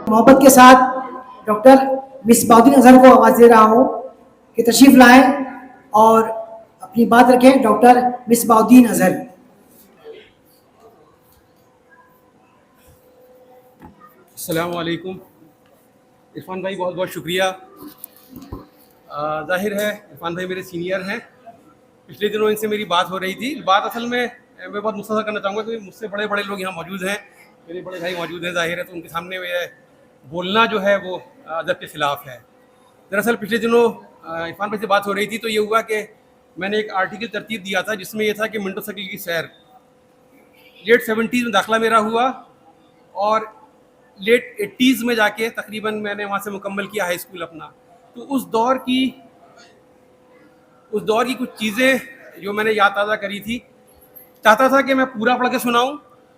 محبت کے ساتھ ڈاکٹر مصباح الدین اظہر کو آواز دے رہا ہوں کہ تشریف لائیں اور اپنی بات رکھیں. ڈاکٹر مصباح الدین اظہر. السلام علیکم. عرفان بھائی بہت بہت شکریہ. ظاہر ہے عرفان بھائی میرے سینئر ہیں. پچھلے دنوں ان سے میری بات ہو رہی تھی. بات اصل میں بہت مختصر کرنا چاہوں گا کیونکہ مجھ سے بڑے بڑے لوگ یہاں موجود ہیں, میرے بڑے بھائی موجود ہیں ظاہر ہے, تو ان کے سامنے بولنا جو ہے وہ ادب کے خلاف ہے. دراصل پچھلے دنوں عرفان بھائی سے بات ہو رہی تھی تو یہ ہوا کہ میں نے ایک آرٹیکل ترتیب دیا تھا جس میں یہ تھا کہ منٹو سائیکل کی سیر. لیٹ 70s میں داخلہ میرا ہوا اور لیٹ 80s میں جا کے تقریباً میں نے وہاں سے مکمل کیا ہائی اسکول اپنا. تو اس دور کی کچھ چیزیں جو میں نے یاد تازہ کری تھی, چاہتا تھا کہ میں پورا پڑھ کے سناؤں,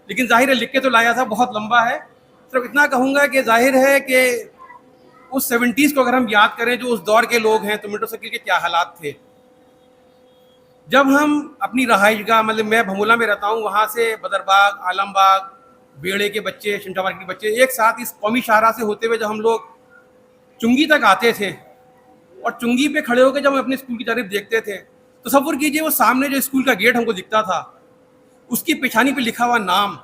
لیکن ظاہر ہے لکھ کے تو لایا تھا, بہت لمبا ہے. صرف اتنا کہوں گا کہ ظاہر ہے کہ اس 70s کو اگر ہم یاد کریں جو اس دور کے لوگ ہیں تو منٹو سائیکل کے کیا حالات تھے. جب ہم اپنی رہائش گاہ, مطلب میں بھمولہ میں رہتا ہوں, وہاں سے بدر باغ, عالم باغ, بیڑے کے بچے, شمشا مارکیٹ کے بچے ایک ساتھ اس قومی شاہراہ سے ہوتے ہوئے جب ہم لوگ چنگی تک آتے تھے اور چنگی پہ کھڑے ہو کے جب ہم اپنے اسکول کی جانب دیکھتے تھے, تصور کیجئے وہ سامنے جو اسکول کا گیٹ ہم کو دکھتا تھا اس کی پیچھانی پہ لکھا ہوا نام,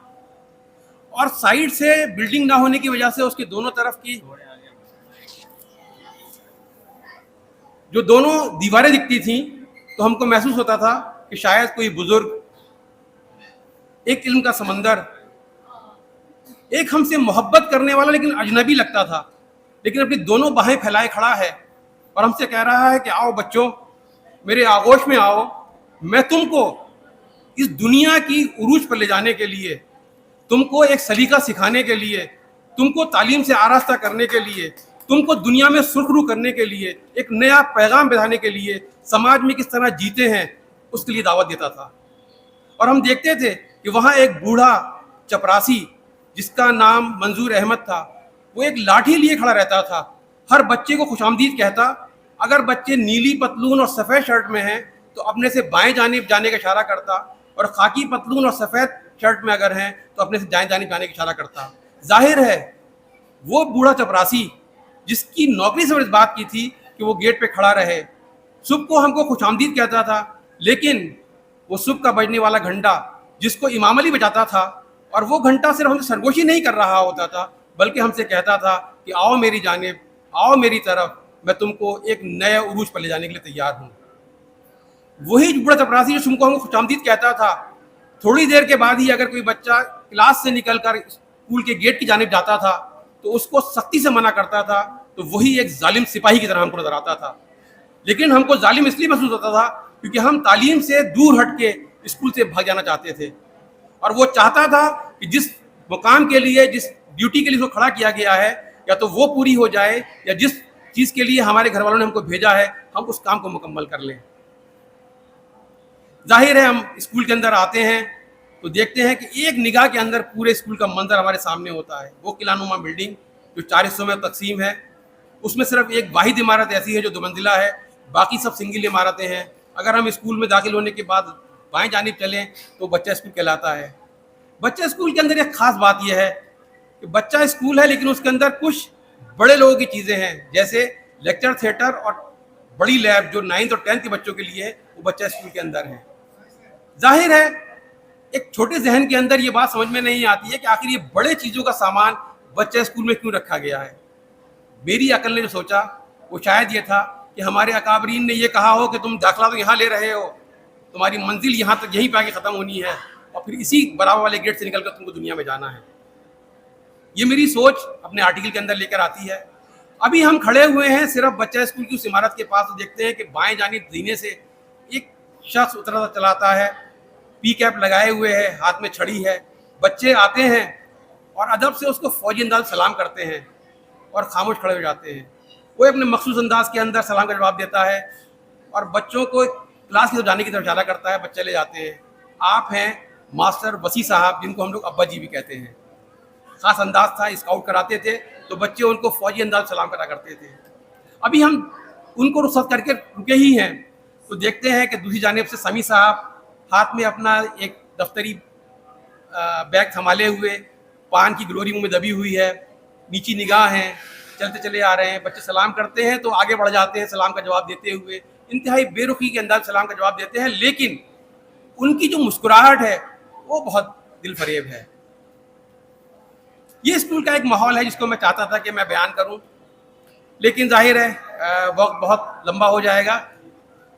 اور سائڈ سے بلڈنگ نہ ہونے کی وجہ سے اس کے دونوں طرف کی جو دونوں دیواریں دکھتی تھیں تو ہم کو محسوس ہوتا تھا کہ شاید کوئی بزرگ, ایک علم کا سمندر, ایک ہم سے محبت کرنے والا لیکن اجنبی لگتا تھا, لیکن اپنی دونوں باہیں پھیلائے کھڑا ہے اور ہم سے کہہ رہا ہے کہ آؤ بچوں, میرے آغوش میں آؤ, میں تم کو اس دنیا کی عروج پر لے جانے کے لیے, تم کو ایک سلیقہ سکھانے کے لیے, تم کو تعلیم سے آراستہ کرنے کے لیے, تم کو دنیا میں سرخرو کرنے کے لیے, ایک نیا پیغام بتانے کے لیے, سماج میں کس طرح جیتے ہیں اس کے لیے دعوت دیتا تھا. اور ہم دیکھتے تھے کہ وہاں ایک بوڑھا چپراسی جس کا نام منظور احمد تھا, وہ ایک لاٹھی لیے کھڑا رہتا تھا, ہر بچے کو خوش آمدید کہتا. اگر بچے نیلی پتلون اور سفید شرٹ میں ہیں تو اپنے سے بائیں جانب جانے کا اشارہ کرتا, اور خاکی پتلون اور سفید شرٹ میں اگر ہیں تو اپنے سے دائیں جانب جانے کا اشارہ کرتا. ظاہر ہے وہ بوڑھا چپراسی جس کی نوکری سے بات کی تھی کہ وہ گیٹ پہ کھڑا رہے, صبح کو ہم کو خوش آمدید کہتا تھا, لیکن وہ صبح کا بجنے والا گھنٹا جس کو امام علی بجاتا تھا, اور وہ گھنٹا صرف ہم سے سرگوشی نہیں کر رہا ہوتا تھا بلکہ ہم سے کہتا تھا کہ آؤ میری جانب, آؤ میری طرف, میں تم کو ایک نئے عروج پر لے جانے کے لیے تیار ہوں. وہی بوڑھا چپراسی جو تم کو ہم کو خوش آمدید کہتا تھا, تھوڑی دیر کے بعد ہی اگر کوئی بچہ کلاس سے نکل کر اسکول کے گیٹ کی جانب جاتا تھا تو اس کو سختی سے منع کرتا تھا, تو وہی ایک ظالم سپاہی کی طرح ہم کو نظر آتا تھا. لیکن ہم کو ظالم اس لیے محسوس ہوتا تھا کیونکہ ہم تعلیم سے دور ہٹ کے اسکول سے بھاگ جانا چاہتے تھے, اور وہ چاہتا تھا کہ جس مقام کے لیے, جس ڈیوٹی کے لیے اس کو کھڑا کیا گیا ہے, یا تو وہ پوری ہو جائے یا جس چیز کے لیے ہمارے گھر والوں نے ہم کو بھیجا ہے ہم اس کام کو مکمل کر لیں. ظاہر ہے ہم اسکول کے اندر آتے ہیں تو دیکھتے ہیں کہ ایک نگاہ کے اندر پورے اسکول کا منظر ہمارے سامنے ہوتا ہے. وہ قلعہ نما بلڈنگ جو 4 حصوں میں تقسیم ہے, اس میں صرف ایک واحد عمارت ایسی ہے جو 2 منزلہ ہے, باقی سب سنگل عمارتیں ہیں. اگر ہم اسکول میں داخل ہونے کے بعد بائیں جانب چلیں تو بچہ اسکول کہلاتا ہے. بچہ اسکول کے اندر ایک خاص بات یہ ہے کہ بچہ اسکول ہے لیکن اس کے اندر کچھ بڑے لوگوں کی چیزیں ہیں, جیسے لیکچر تھیٹر اور بڑی لیب جو 9th اور 10th کے بچوں کے لیے ہے, وہ بچہ اسکول کے اندر ہے. ظاہر ہے ایک چھوٹے ذہن کے اندر یہ بات سمجھ میں نہیں آتی ہے کہ آخر یہ بڑے چیزوں کا سامان بچہ اسکول میں کیوں رکھا گیا ہے. میری عقل نے جو سوچا وہ شاید یہ تھا کہ ہمارے اکابرین نے یہ کہا ہو کہ تم داخلہ تو یہاں لے رہے ہو, تمہاری منزل یہاں تک یہیں پہ آ کے ختم ہونی ہے, اور پھر اسی برابر والے گیٹ سے نکل کر تم کو دنیا میں جانا ہے. یہ میری سوچ اپنے آرٹیکل کے اندر لے کر آتی ہے. ابھی ہم کھڑے ہوئے ہیں صرف بچہ اسکول کی اس عمارت کے پاس, تو دیکھتے ہیں کہ بائیں جانب زینے سے ایک شخص اترتا چلاتا ہے, پی کیپ لگائے ہوئے ہے, ہاتھ میں چھڑی ہے. بچے آتے ہیں اور ادب سے اس کو فوجی انداز سلام کرتے ہیں اور خاموش کھڑے ہو جاتے ہیں. وہ اپنے مخصوص انداز کے اندر سلام کا جواب دیتا ہے اور بچوں کو کلاس کی طرف جانے کی طرف اشارہ کرتا ہے. بچے لے جاتے ہیں. آپ ہیں ماسٹر وسیع صاحب, جن کو ہم لوگ ابا جی بھی کہتے ہیں. خاص انداز تھا, اسکاؤٹ کراتے تھے تو بچے ان کو فوجی انداز سلام کرا کرتے تھے. ابھی ہم ان کو رخصت کر کے رکے ہی ہیں تو دیکھتے ہیں کہ دوسری جانب سے سمیع صاحب ہاتھ میں اپنا ایک دفتری بیگ تھمالے ہوئے, پان کی گلوری منہ میں دبی ہوئی ہے, نیچی نگاہ ہیں, چلتے چلے آ رہے ہیں, بچے سلام کرتے ہیں تو آگے بڑھ جاتے ہیں سلام کا جواب دیتے ہوئے, انتہائی بے رخی کے انداز سلام کا جواب دیتے ہیں, لیکن ان کی جو مسکراہٹ ہے وہ بہت دل فریب ہے. یہ اسکول کا ایک ماحول ہے جس کو میں چاہتا تھا کہ میں بیان کروں, لیکن ظاہر ہے وقت بہت لمبا ہو جائے گا.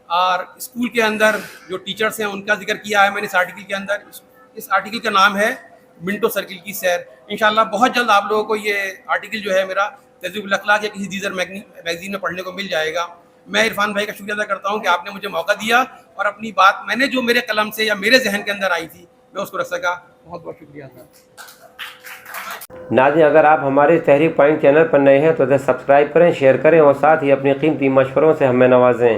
اور اسکول کے اندر جو ٹیچرس ہیں ان کا ذکر کیا ہے میں نے اس آرٹیکل کے اندر. اس آرٹیکل کا نام ہے منٹو سرکل کی سیر. انشاءاللہ بہت جلد آپ لوگوں کو یہ آرٹیکل جو ہے میرا تہذیب الاخلاق یا کسی دیگر میگزین میں پڑھنے کو مل جائے گا. میں عرفان بھائی کا شکریہ ادا کرتا ہوں کہ آپ نے مجھے موقع دیا اور اپنی بات میں نے جو میرے قلم سے یا میرے ذہن کے اندر آئی تھی میں اس کو رکھ سکا. بہت بہت شکریہ سر. ناظرین اگر آپ ہمارے تحریک پوائنٹ چینل پر نئے ہیں تو اسے سبسکرائب کریں, شیئر کریں اور ساتھ ہی اپنی قیمتی مشوروں سے ہمیں نوازیں.